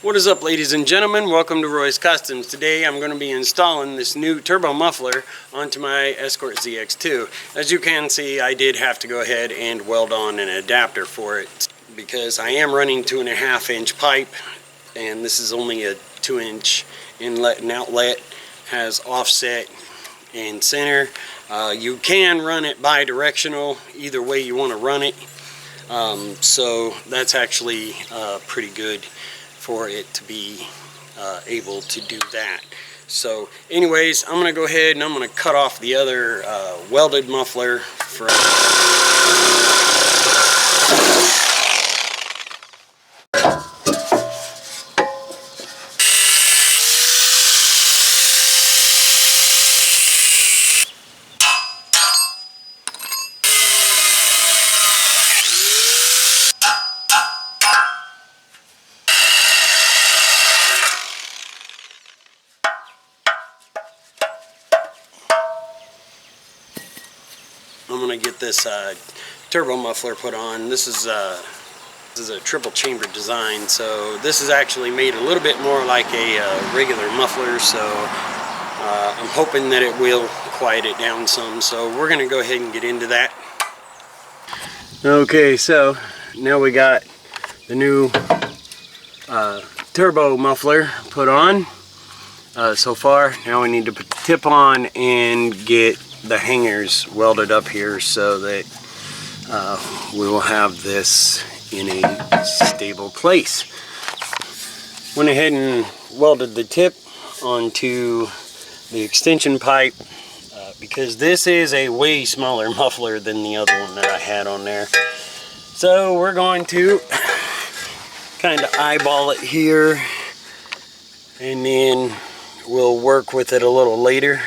What is up, ladies and gentlemen? Welcome to Roy's Customs. Today I'm going to be installing this new turbo muffler onto my Escort ZX2. As you can see, I did have to go ahead and weld on an adapter for it because I am running 2.5-inch pipe, and this is only a 2-inch inlet and outlet. Has offset and center. You can run it bi-directional, either way you want to run it. So that's actually pretty good for it to be able to do that. So anyways, I'm gonna go ahead and I'm gonna cut off the other welded muffler from I'm gonna get this turbo muffler put on. This is a triple chamber design, so this is actually made a little bit more like a regular muffler, so I'm hoping that it will quiet it down some. So we're gonna go ahead and get into that. Okay, so now we got the new turbo muffler put on so far. Now we need to put the tip on and get the hangers welded up here so that we will have this in a stable place. Went ahead and welded the tip onto the extension pipe because this is a way smaller muffler than the other one that I had on there. So we're going to kind of eyeball it here, and then we'll work with it a little later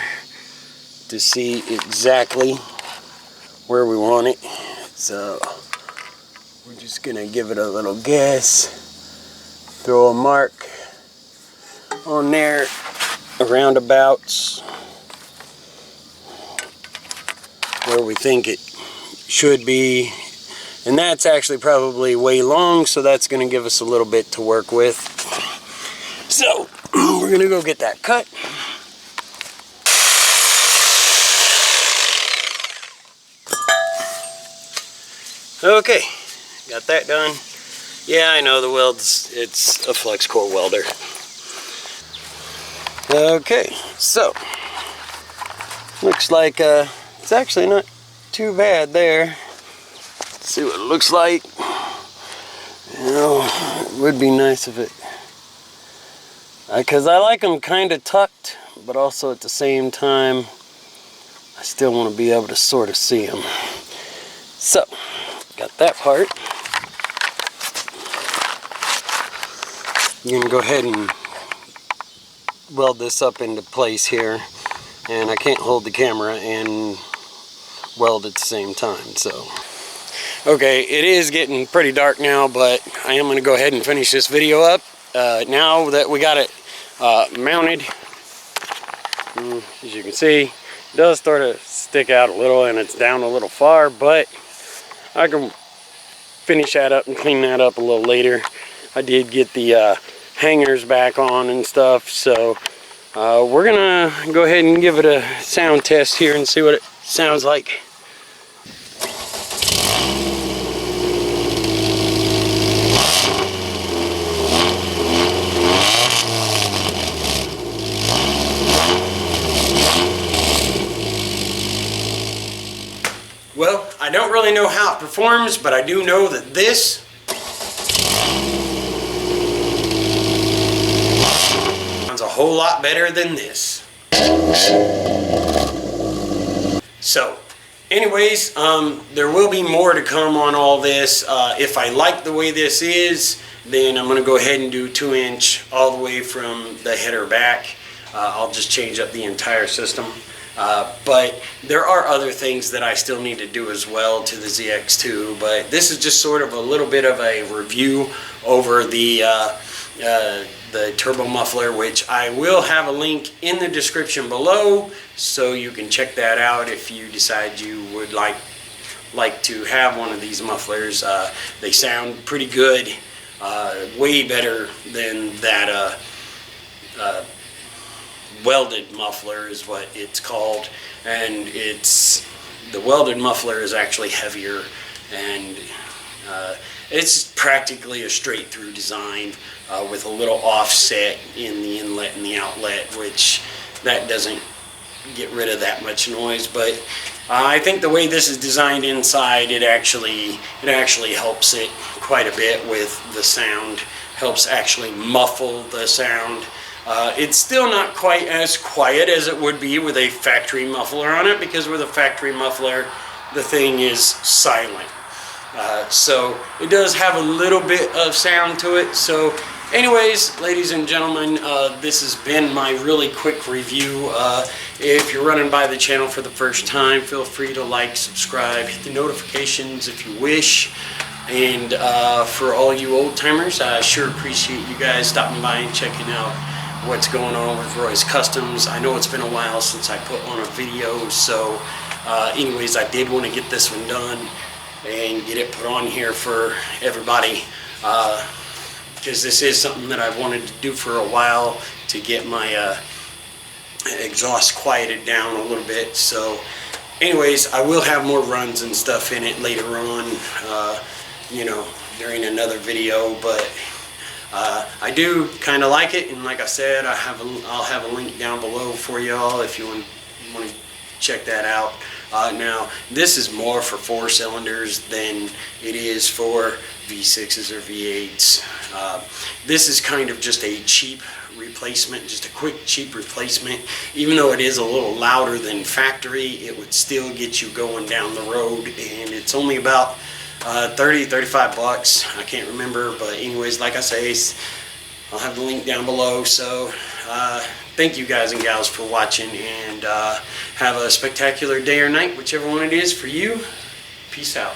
to see exactly where we want it. So we're just gonna give it a little guess, throw a mark on there around abouts where we think it should be, and that's actually probably way long, so that's gonna give us a little bit to work with. So we're gonna go get that cut. Okay, got that done. Yeah, I know the welds, it's a flex core welder. Okay, so looks like it's actually not too bad there. Let's see what it looks like. You know, it would be nice if it, because I like them kind of tucked, but also at the same time I still want to be able to sort of see them. So got that part. You can go ahead and weld this up into place here, and I can't hold the camera and weld at the same time. So okay, it is getting pretty dark now, but I am going to go ahead and finish this video up now that we got it mounted. As you can see, it does start to stick out a little and it's down a little far, but I can finish that up and clean that up a little later. I did get the hangers back on and stuff, so we're gonna go ahead and give it a sound test here and see what it sounds like. Well, I don't really know how it performs, but I do know that this sounds a whole lot better than this. So, anyways, there will be more to come on all this. If I like the way this is, then I'm going to go ahead and do 2-inch all the way from the header back. I'll just change up the entire system. But there are other things that I still need to do as well to the ZX2, but this is just sort of a little bit of a review over the turbo muffler, which I will have a link in the description below, so you can check that out if you decide you would like to have one of these mufflers. They sound pretty good. way better than that welded muffler is what it's called, and the welded muffler is actually heavier, and it's practically a straight through design with a little offset in the inlet and the outlet, which that doesn't get rid of that much noise. But I think the way this is designed inside, it actually helps it quite a bit with the sound, helps actually muffle the sound. It's still not quite as quiet as it would be with a factory muffler on it, because with a factory muffler the thing is silent. So it does have a little bit of sound to it. So anyways, ladies and gentlemen, this has been my really quick review. If you're running by the channel for the first time, feel free to like, subscribe, hit the notifications if you wish. And for all you old timers, I sure appreciate you guys stopping by and checking out what's going on with Roy's Customs. I know it's been a while since I put on a video, so anyways, I did want to get this one done and get it put on here for everybody, because this is something that I've wanted to do for a while, to get my exhaust quieted down a little bit. So anyways, I will have more runs and stuff in it later on, you know, during another video, but I do kind of like it, and like I said, I'll have a link down below for y'all if you want to check that out. Now, this is more for 4 cylinders than it is for V6s or V8s. This is kind of just a cheap replacement, just a quick, cheap replacement. Even though it is a little louder than factory, it would still get you going down the road, and it's only about 30-35 bucks. I can't remember, but anyways, like I say, I'll have the link down below. So thank you guys and gals for watching, and have a spectacular day or night, whichever one it is for you. Peace out.